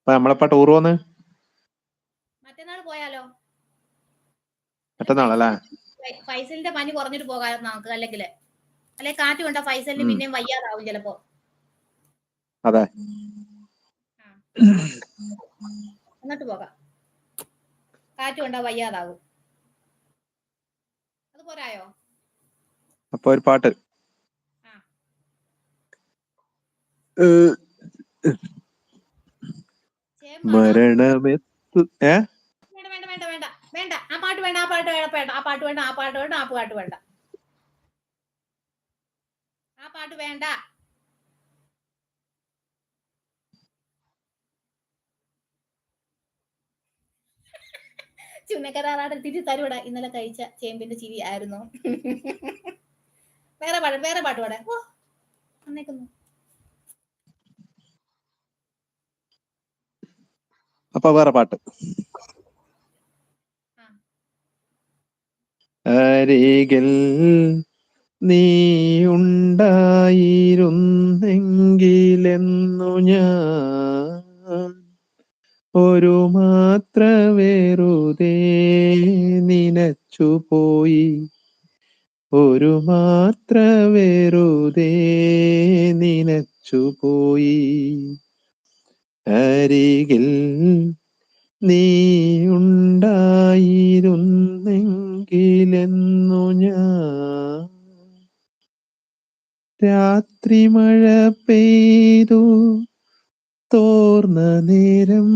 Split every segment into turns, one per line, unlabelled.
അപ്പൊ നമ്മളെപ്പോ ടൂർ പോന്ന്?
മറ്റന്നാൾ പോയാലോ?
മറ്റന്നാളല്ലേ?
ഫൈസലിന്റെ പനി കുറഞ്ഞിട്ട് പോകാം നമുക്ക്. അല്ലെ കാറ്റ് കൊണ്ട ഫൈസലിന് പിന്നെയും വയ്യാതാവും ചിലപ്പോ.
അതെ,
എന്നിട്ട് പോകാം. കാറ്റ് കൊണ്ടാ വയ്യാതാവും. അത് പോരായോ?
അപ്പൊ ഒരു പാട്ട്. മരണമെത്തു
വേണ്ട. ആ പാട്ട് വേണ്ട. ആ പാട്ട് വേണ്ട. ചുണ്ണക്കരാറാടെ തിരി തരൂടാ. ഇന്നലെ കഴിച്ച ചേമ്പിന്റെ ചിരി ആയിരുന്നു. വേറെ പാട്ട് പാടെ. ഓ വന്നേക്കുന്നു.
അപ്പൊ വേറെ പാട്ട്. അരികിൽ നീ ഉണ്ടായിരുന്നെങ്കിലെന്നു ഞാൻ ഒരു മാത്ര വെറുതെ നിനച്ചുപോയി. ഒരു മാത്ര വെറുതെ നിനച്ചുപോയി. അരികിൽ നീ ഉണ്ടായിരുന്നെങ്കിലെന്നു ഞാൻ രാത്രി മഴ പെയ്തു തോർന്ന നേരം,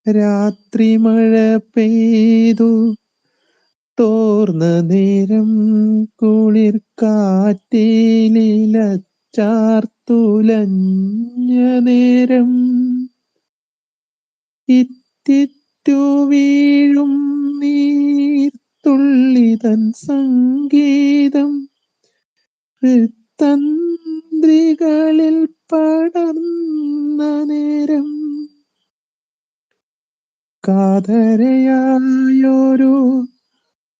രാത്രി മഴ പെയ്തു തോർന്ന നേരം, കുളിർ കാറ്റിലില ചാർത്തുലഞ്ഞ നേരം, ഇറ്റിറ്റു വീഴും നീർത്തുള്ളിതൻ സംഗീതം തന്ത്രികളിൽ പടർന്ന നേരം, കാതരയായൊരു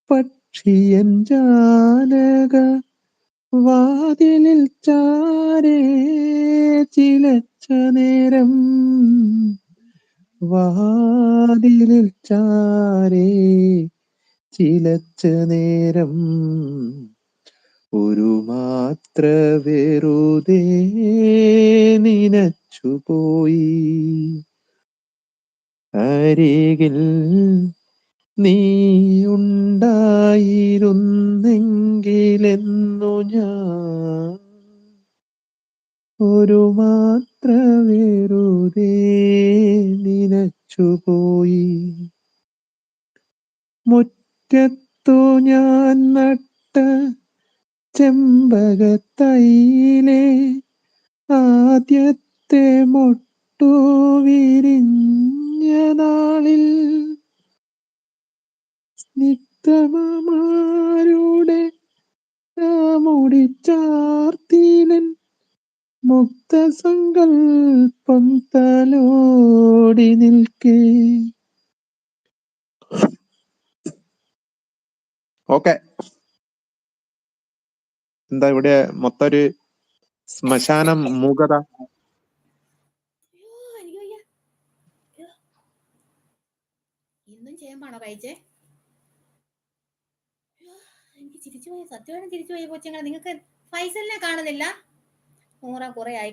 പക്ഷിയൻ ജാലക വാതിലിൽ ചാരേ ചിലച്ച നേരം, വാതിലിൽ ചാരേ ചിലച്ച നേരം, ഒരു മാത്ര വെറുതെ നിനച്ചുപോയി. അരികിൽ നീ ഉണ്ടായിരുന്നെങ്കിലെന്നു ഞാൻ ഒരു മാത്ര വെറുതെ നിനച്ചുപോയി. മുറ്റത്തു ഞാൻ നട്ട ചെമ്പകത്തൈയിലെ ആദ്യത്തെ മൊട്ടു വിരിഞ്ഞ നാളിൽ, സ്നിഗ്ധമാരുടെ മുടിച്ചാർത്തിലൻ മുക്തസങ്കൽപ്പം തലോടി നിൽക്കേ. ഓക്കെ, എന്താ ഇവിടെ മൊത്തം ഒരു ശ്മശാനം മൂകത?
ഇന്നും ചേമ്പാണോ കഴിച്ചേ? എനിക്ക് ചിരിച്ചു പോയി, സത്യമായിട്ടും ചിരിച്ചു പോയി കൊച്ചുങ്ങളെ. നിങ്ങൾക്ക് ഫൈസലിനെ കാണുന്നില്ല? കുറെ ആയി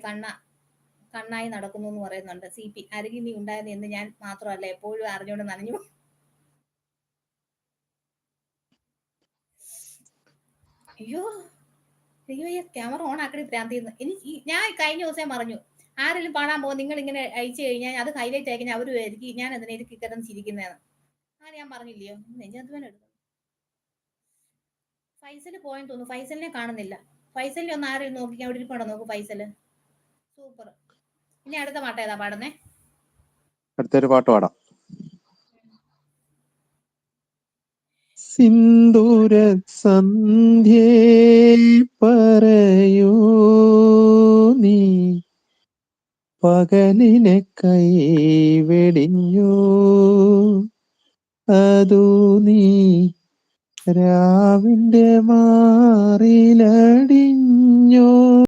കണ്ണായി നടക്കുന്നു എന്ന് പറയുന്നുണ്ട്. CP അരികിൽ നീ ഉണ്ടായിരുന്നു എന്ന് ഞാൻ മാത്രമല്ല എപ്പോഴും അറിഞ്ഞുകൊണ്ട് നനഞ്ഞു. അയ്യോ ക്യാമറ ഓൺ ആക്കടി പ്രാന്തിന്ന്. ഞാൻ കഴിഞ്ഞ ദിവസം പറഞ്ഞു, ആരെങ്കിലും പാടാൻ പോകും നിങ്ങൾ ഇങ്ങനെ അയച്ചു കഴിഞ്ഞാൽ അത് ഹൈലൈറ്റ് ആയി കഴിഞ്ഞാൽ അവര് ഞാൻ അതിനെ കിടന്ന് ചിരിക്കുന്നതെന്ന്. ഞാൻ പറഞ്ഞില്ലയോ? നെഞ്ചാന്തമാനം എടുക്കും. ഫൈസല് പോയെന്ന് തോന്നുന്നു. ഫൈസലിനെ കാണുന്നില്ല. ഫൈസലിനെ ഒന്ന് ആരെങ്കിലും നോക്കിക്കാൻ അവിടെ ഇരിപ്പുണ്ടോ നോക്ക്. ഫൈസല് സൂപ്പർ. ഇനി അടുത്ത പാട്ട് ഏതാ പാടുന്നേ?
അടുത്തൊരു പാട്ട് പാടാം. സിന്ദൂര സന്ധ്യേ പറയൂ നീ പകലിനെ കൈവെടിഞ്ഞു, അതു നീ രാവിന്റെ മാറിലടിഞ്ഞോ.